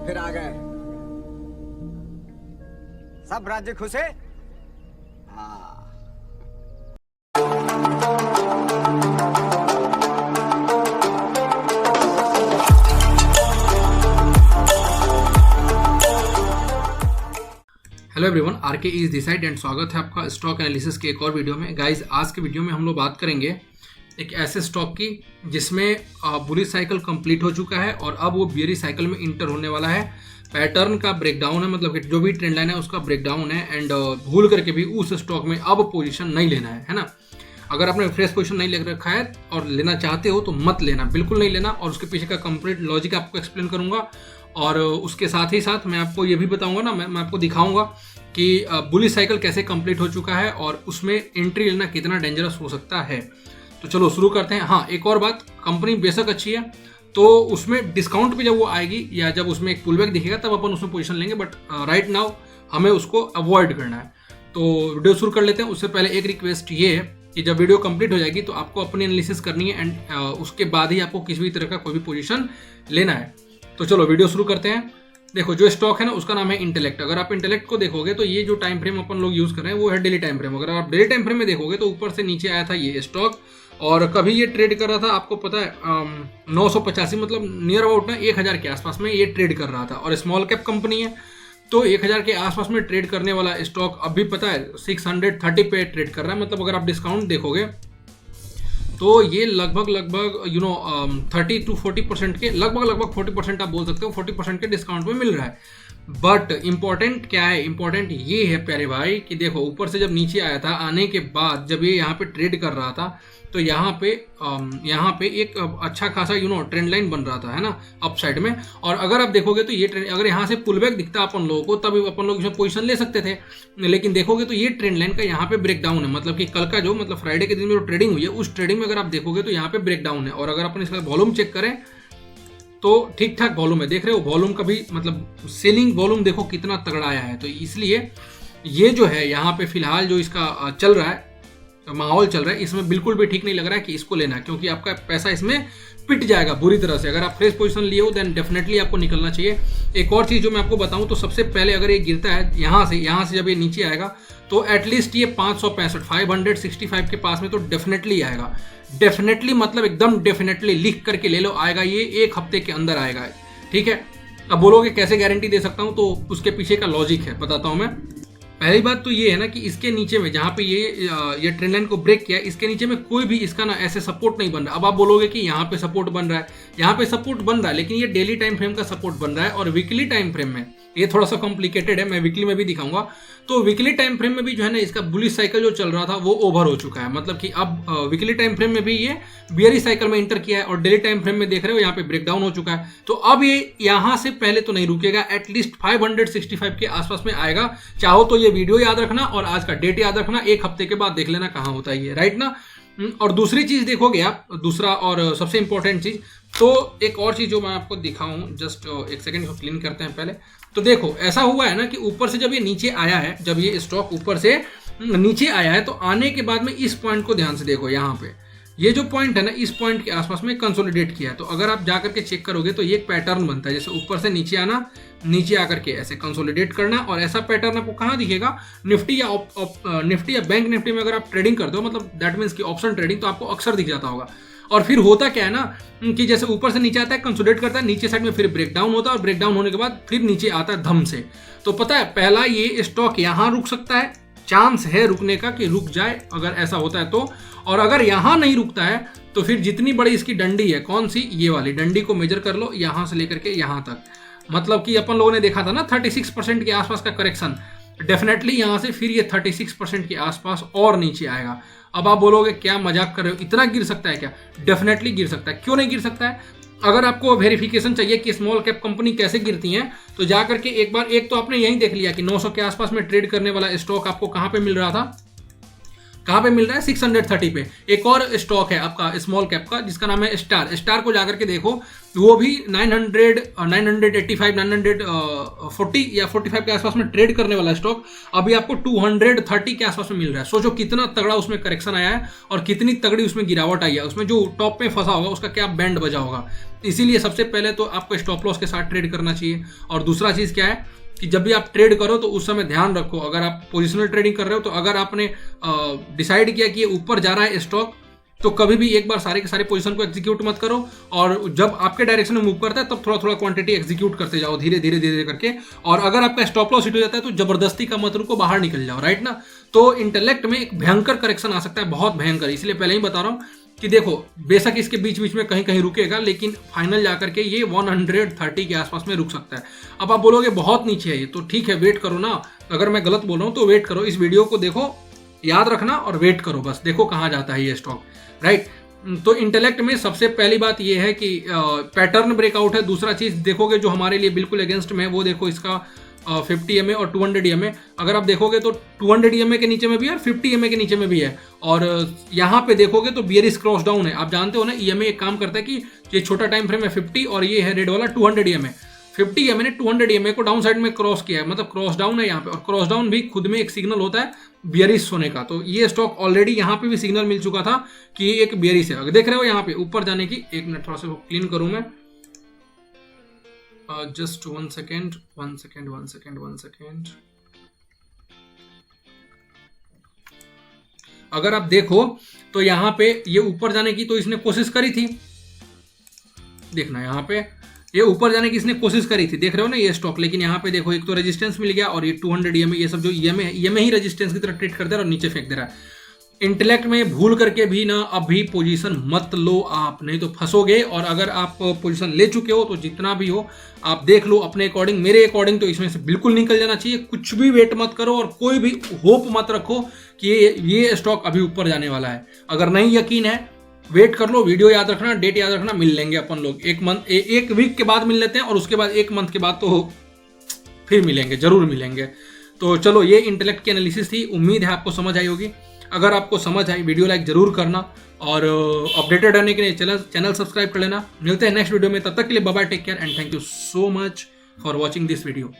फिर आ गए। सब राज्य खुश है। हाँ। Hello everyone, RK is this side and स्वागत है आपका स्टॉक एनालिसिस के एक और वीडियो में। गाइस, आज के वीडियो में हम लोग बात करेंगे एक ऐसे स्टॉक की जिसमें बुलिश साइकिल कंप्लीट हो चुका है और अब वो बियरिश साइकिल में इंटर होने वाला है। पैटर्न का ब्रेकडाउन है, मतलब कि जो भी ट्रेंड लाइन है उसका ब्रेकडाउन है एंड भूल करके भी उस स्टॉक में अब पोजीशन नहीं लेना है ना। अगर आपने फ्रेश पोजीशन नहीं ले रखा है और लेना चाहते हो तो मत लेना, बिल्कुल नहीं लेना। और उसके पीछे का कंप्लीट लॉजिक आपको एक्सप्लेन करूंगा और उसके साथ ही साथ मैं आपको ये भी बताऊंगा ना, मैं आपको दिखाऊंगा कि बुलिश साइकिल कैसे कंप्लीट हो चुका है और उसमें एंट्री लेना कितना डेंजरस हो सकता है। तो चलो शुरू करते हैं। हाँ, एक और बात, कंपनी बेशक अच्छी है तो उसमें डिस्काउंट पे जब वो आएगी या जब उसमें एक पुलबैक दिखेगा तब अपन उसमें पोजीशन लेंगे, बट राइट नाउ हमें उसको अवॉइड करना है। तो वीडियो शुरू कर लेते हैं। उससे पहले एक रिक्वेस्ट ये है कि जब वीडियो कंप्लीट हो जाएगी तो आपको अपनी एनालिसिस करनी है एंड उसके बाद ही आपको किसी भी तरह का कोई भी पोजीशन लेना है। तो चलो वीडियो शुरू करते हैं। देखो, जो स्टॉक है ना उसका नाम है इंटेलेक्ट। अगर आप इंटेलेक्ट को देखोगे तो ये जो टाइम फ्रेम अपन लोग यूज कर रहे हैं वो है डेली टाइम फ्रेम। अगर आप डेली टाइम फ्रेम में देखोगे तो ऊपर से नीचे आया था ये स्टॉक और कभी ये ट्रेड कर रहा था, आपको पता है 985, मतलब नियर अबाउट ना 1000 के आसपास में ये ट्रेड कर रहा था। और स्मॉल कैप कंपनी है तो 1000 के आसपास में ट्रेड करने वाला स्टॉक अभी पता है 630 पे ट्रेड कर रहा है। मतलब अगर आप डिस्काउंट देखोगे तो ये लगभग 30 to 40% के लगभग 40% आप बोल सकते हो, 40% के डिस्काउंट में मिल रहा है। बट इंपॉर्टेंट क्या है? इंपॉर्टेंट ये है प्यारे भाई कि देखो, ऊपर से जब नीचे आया था, आने के बाद जब ये यहाँ पे ट्रेड कर रहा था तो यहाँ पे एक अच्छा खासा ट्रेंड लाइन बन रहा था, है ना, अप साइड में। और अगर आप देखोगे तो ये ट्रेंड, अगर यहाँ से पुलबैक दिखता अपन लोगों को तब अपन लोग इसमें पोजीशन ले सकते थे, लेकिन देखोगे तो ये ट्रेंड लाइन का यहाँ पे ब्रेकडाउन है। मतलब कि कल का जो, मतलब फ्राइडे के दिन में जो ट्रेडिंग हुई है उस ट्रेडिंग में अगर आप देखोगे तो यहाँ पे ब्रेकडाउन है। और अगर अपन इसका वॉल्यूम चेक करें तो ठीक ठाक वॉल्यूम है, देख रहे हो वॉल्यूम का भी, मतलब सेलिंग वॉल्यूम देखो कितना तगड़ा आया है। तो इसलिए ये जो है यहाँ पे फिलहाल जो इसका चल रहा है, माहौल चल रहा है, इसमें बिल्कुल भी ठीक नहीं लग रहा है कि इसको लेना है, क्योंकि आपका पैसा इसमें पिट जाएगा बुरी तरह से। अगर आप फ्रेश पोजीशन लिए हो देन डेफिनेटली आपको निकलना चाहिए। एक और चीज जो मैं आपको बताऊं तो सबसे पहले अगर ये गिरता है यहाँ से जब ये नीचे आएगा तो एटलीस्ट ये 565 के पास में तो डेफिनेटली आएगा। डेफिनेटली मतलब एकदम डेफिनेटली लिख करके ले लो, आएगा ये 1 हफ्ते के अंदर आएगा, ठीक है। अब बोलोगे कैसे गारंटी दे सकता हूं, तो उसके पीछे का लॉजिक है, बताता हूं मैं। पहली बात तो ये है ना कि इसके नीचे में जहाँ पे ये ट्रेंड लाइन को ब्रेक किया, इसके नीचे में कोई भी इसका ना ऐसे सपोर्ट नहीं बन रहा। अब आप बोलोगे कि यहाँ पे सपोर्ट बन रहा है, यहाँ पे सपोर्ट बन रहा है, लेकिन ये डेली टाइम फ्रेम का सपोर्ट बन रहा है और वीकली टाइम फ्रेम में ये थोड़ा सा कॉम्प्लिकेटेड है, मैं वीकली में भी दिखाऊंगा। तो वीकली टाइम फ्रेम में भी जो है ना इसका बुलिश साइकिल जो चल रहा था वो ओवर हो चुका है। मतलब कि अब वीकली टाइम फ्रेम में भी ये बियरिश साइकिल में इंटर किया है और डेली टाइम फ्रेम में देख रहे हो यहाँ पे ब्रेकडाउन हो चुका है। तो अब ये यहाँ से पहले तो नहीं रुकेगा, एटलीस्ट 565 के आसपास में आएगा। चाहो तो ये वीडियो याद रखना और आज का डेट याद रखना, 1 हफ्ते के बाद देख लेना कहाँ होता है ये, राइट ना। और दूसरी चीज देखोगे आप, दूसरा और सबसे इंपॉर्टेंट चीज, तो एक और चीज जो मैं आपको दिखाऊं, जस्ट एक सेकंड को क्लीन करते हैं पहले। तो देखो ऐसा हुआ है ना कि ऊपर से जब ये नीचे आया है, जब ये स्टॉक ऊपर से नीचे आया है तो आने के बाद में इस पॉइंट को ध्यान से देखो, यहाँ पे ये जो पॉइंट है ना, इस पॉइंट के आसपास में कंसोलिडेट किया है। तो अगर आप जाकर के चेक करोगे तो ये एक पैटर्न बनता है, जैसे ऊपर से नीचे आना, नीचे आकर के ऐसे कंसोलिडेट करना। और ऐसा पैटर्न आपको कहाँ दिखेगा? निफ्टी या बैंक निफ्टी में अगर आप ट्रेडिंग करते हो, मतलब दैट मीन्स की ऑप्शन ट्रेडिंग, तो आपको अक्सर दिख जाता होगा। और फिर होता क्या है ना कि जैसे ऊपर से नीचे आता है, कंसोलिडेट करता है, नीचे साइड में फिर ब्रेकडाउन होता है और ब्रेकडाउन होने के बाद फिर नीचे आता है धम से। तो पता है, पहला ये स्टॉक यहाँ रुक सकता है, चांस है रुकने का कि रुक जाए अगर ऐसा होता है तो। और अगर यहाँ नहीं रुकता है तो फिर जितनी बड़ी इसकी डंडी है, कौन सी, ये वाली डंडी को मेजर कर लो, यहाँ से लेकर के यहाँ तक। मतलब कि अपन लोगों ने देखा था ना 36% के आसपास का करेक्शन, डेफिनेटली यहाँ से फिर ये 36% के आसपास और नीचे आएगा। अब आप बोलोगे क्या मजाक कर रहे हो, इतना गिर सकता है क्या? डेफिनेटली गिर सकता है। क्यों नहीं गिर सकता है? अगर आपको वेरिफिकेशन चाहिए कि स्मॉल कैप कंपनी कैसे गिरती हैं तो जाकर के एक बार, एक तो आपने यही देख लिया कि 900 के आसपास में ट्रेड करने वाला स्टॉक आपको कहाँ पे मिल रहा था, कहाँ पे मिल रहा है 630 पे। एक और स्टॉक है आपका स्मॉल कैप का जिसका नाम है स्टार। स्टार को जाकर के देखो, वो भी 985 940 या 45 के आसपास में ट्रेड करने वाला स्टॉक अभी आपको 230 के आसपास में मिल रहा है। सोचो कितना तगड़ा उसमें करेक्शन आया है और कितनी तगड़ी उसमें गिरावट आई है। उसमें जो टॉप पे फंसा होगा उसका क्या बैंड बजा होगा। इसीलिए सबसे पहले तो आपको स्टॉप लॉस के साथ ट्रेड करना चाहिए। और दूसरा चीज क्या है कि जब भी आप ट्रेड करो तो उस समय ध्यान रखो, अगर आप पोजिशनल ट्रेडिंग कर रहे हो तो अगर आपने डिसाइड किया कि ये ऊपर जा रहा है स्टॉक, तो कभी भी एक बार सारे के सारे पोजीशन को एग्जीक्यूट मत करो। और जब आपके डायरेक्शन में मूव करता है तब थोड़ा थोड़ा क्वांटिटी एग्जीक्यूट करते जाओ धीरे धीरे धीरे करके। और अगर आपका स्टॉप लॉस हिट हो जाता है तो जबरदस्ती का मत रुको, बाहर निकल जाओ, राइट ना। तो इंटेलेक्ट में एक भयंकर करेक्शन आ सकता है, बहुत भयंकर। इसलिए पहले ही बता रहा हूं कि देखो बेशक इसके बीच बीच में कहीं कहीं रुकेगा, लेकिन फाइनल जाकर के ये 130 के आसपास में रुक सकता है। अब आप बोलोगे बहुत नीचे है ये, तो ठीक है वेट करो ना। अगर मैं गलत बोल रहा हूं तो वेट करो, इस वीडियो को देखो, याद रखना और वेट करो, बस देखो कहां जाता है ये स्टॉक, राइट। तो इंटेलेक्ट में सबसे पहली बात ये है कि पैटर्न ब्रेकआउट है। दूसरा चीज देखोगे जो हमारे लिए बिल्कुल अगेंस्ट में है, वो देखो इसका 50 EMA और 200 EMA। अगर आप देखोगे तो 200 EMA के नीचे में भी है और 50 EMA के नीचे में भी है। और यहाँ पे देखोगे तो बियरिश क्रॉस डाउन है। आप जानते हो ना EMA एक काम करता है कि ये छोटा टाइम फ्रेम है 50 और ये है रेड वाला 200 EMA। 50 EMA ने 200 EMA को डाउन साइड में क्रॉस किया है, मतलब क्रॉस डाउन है यहाँ पे। और क्रॉस डाउन भी खुद में एक सिग्नल होता है बियरिश होने का। तो ये स्टॉक ऑलरेडी यहाँ पे भी सिग्नल मिल चुका था कि ये एक बियरिश है। अगर देख रहे हो यहाँ पे ऊपर जाने की, एक मिनट थोड़ा सा क्लीन करूं मैं, जस्ट वन सेकेंड। अगर आप देखो तो यहां पे ये ऊपर जाने की तो इसने कोशिश करी थी, देखना यहाँ पे ये ऊपर जाने की इसने कोशिश करी थी, देख रहे हो ना ये स्टॉक। लेकिन यहाँ पे देखो एक तो रेजिस्टेंस मिल गया और ये 200 EMA, ये सब जो EMA है EMA ही रेजिस्टेंस की तरह ट्रीट कर दे रहा है और नीचे फेंक दे रहा है। इंटेलेक्ट में भूल करके भी ना अभी पोजीशन मत लो आप, नहीं तो फंसोगे। और अगर आप पोजीशन ले चुके हो तो जितना भी हो आप देख लो अपने अकॉर्डिंग। मेरे अकॉर्डिंग तो इसमें से बिल्कुल निकल जाना चाहिए, कुछ भी वेट मत करो और कोई भी होप मत रखो कि ये स्टॉक अभी ऊपर जाने वाला है। अगर नहीं यकीन है वेट कर लो, वीडियो याद रखना, डेट याद रखना, मिल लेंगे अपन लोग एक वीक के बाद मिल लेते हैं और उसके बाद एक मंथ के बाद तो फिर मिलेंगे, जरूर मिलेंगे। तो चलो ये इंटेलेक्ट की एनालिसिस थी, उम्मीद है आपको समझ आई होगी। अगर आपको समझ आई वीडियो लाइक जरूर करना और अपडेटेड रहने के लिए चैनल सब्सक्राइब कर लेना। मिलते हैं नेक्स्ट वीडियो में, तब तक के लिए bye bye, take care and thank you so much for watching this video.